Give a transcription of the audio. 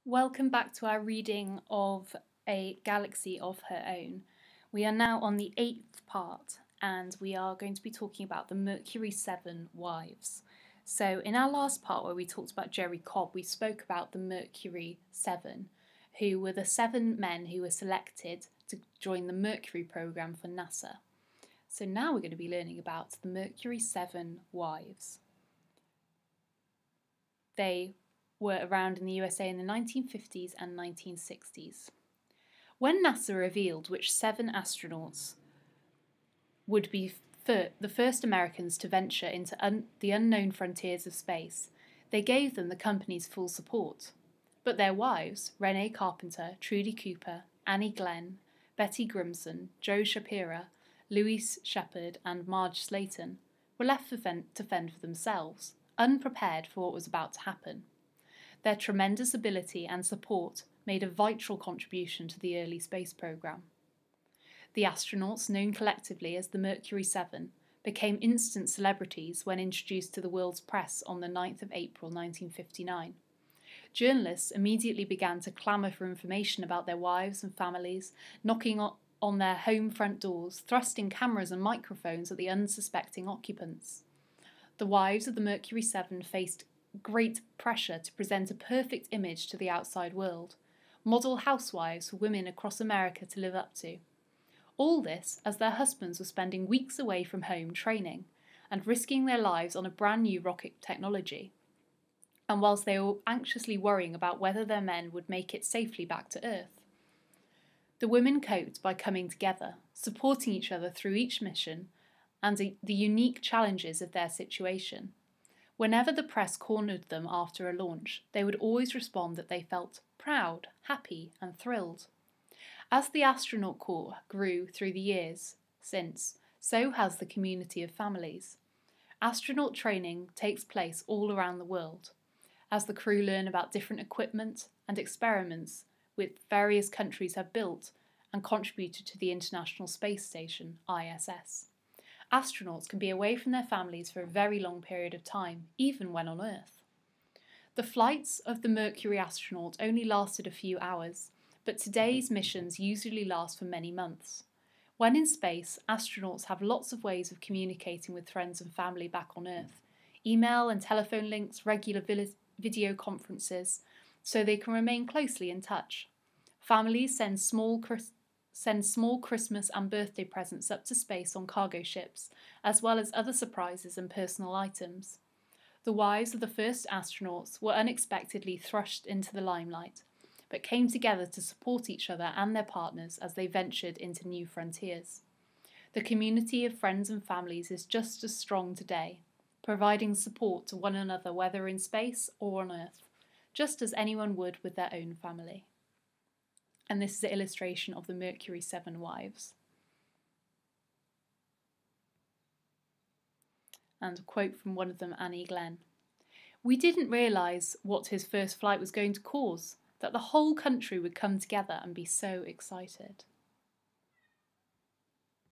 Welcome back to our reading of A Galaxy of Her Own. We are now on the 8th part, and we are going to be talking about the Mercury 7 wives. So in our last part where we talked about Jerry Cobb, we spoke about the Mercury 7, who were the 7 men who were selected to join the Mercury program for NASA. So now we're going to be learning about the Mercury 7 wives. They were around in the USA in the 1950s and 1960s. When NASA revealed which 7 astronauts would be the first Americans to venture into the unknown frontiers of space, they gave them the company's full support. But their wives, Renee Carpenter, Trudy Cooper, Annie Glenn, Betty Grimson, Joe Shapira, Louise Shepard, and Marge Slayton, were left to fend for themselves, unprepared for what was about to happen. Their tremendous ability and support made a vital contribution to the early space program. The astronauts, known collectively as the Mercury 7, became instant celebrities when introduced to the world's press on the 9th of April 1959. Journalists immediately began to clamour for information about their wives and families, knocking on their home front doors, thrusting cameras and microphones at the unsuspecting occupants. The wives of the Mercury 7 faced great pressure to present a perfect image to the outside world, model housewives for women across America to live up to. All this as their husbands were spending weeks away from home training and risking their lives on a brand new rocket technology, and whilst they were anxiously worrying about whether their men would make it safely back to Earth. The women coped by coming together, supporting each other through each mission and the unique challenges of their situation. Whenever the press cornered them after a launch, they would always respond that they felt proud, happy, and thrilled. As the astronaut corps grew through the years since, so has the community of families. Astronaut training takes place all around the world, as the crew learn about different equipment and experiments which various countries have built and contributed to the International Space Station, ISS. Astronauts can be away from their families for a very long period of time, even when on Earth. The flights of the Mercury astronaut only lasted a few hours, but today's missions usually last for many months. When in space, astronauts have lots of ways of communicating with friends and family back on Earth. Email and telephone links, regular video conferences, so they can remain closely in touch. Families send small Christmas and birthday presents up to space on cargo ships, as well as other surprises and personal items. The wives of the first astronauts were unexpectedly thrust into the limelight, but came together to support each other and their partners as they ventured into new frontiers. The community of friends and families is just as strong today, providing support to one another whether in space or on Earth, just as anyone would with their own family. And this is an illustration of the Mercury 7 wives. And a quote from one of them, Annie Glenn. "We didn't realise what his first flight was going to cause, that the whole country would come together and be so excited."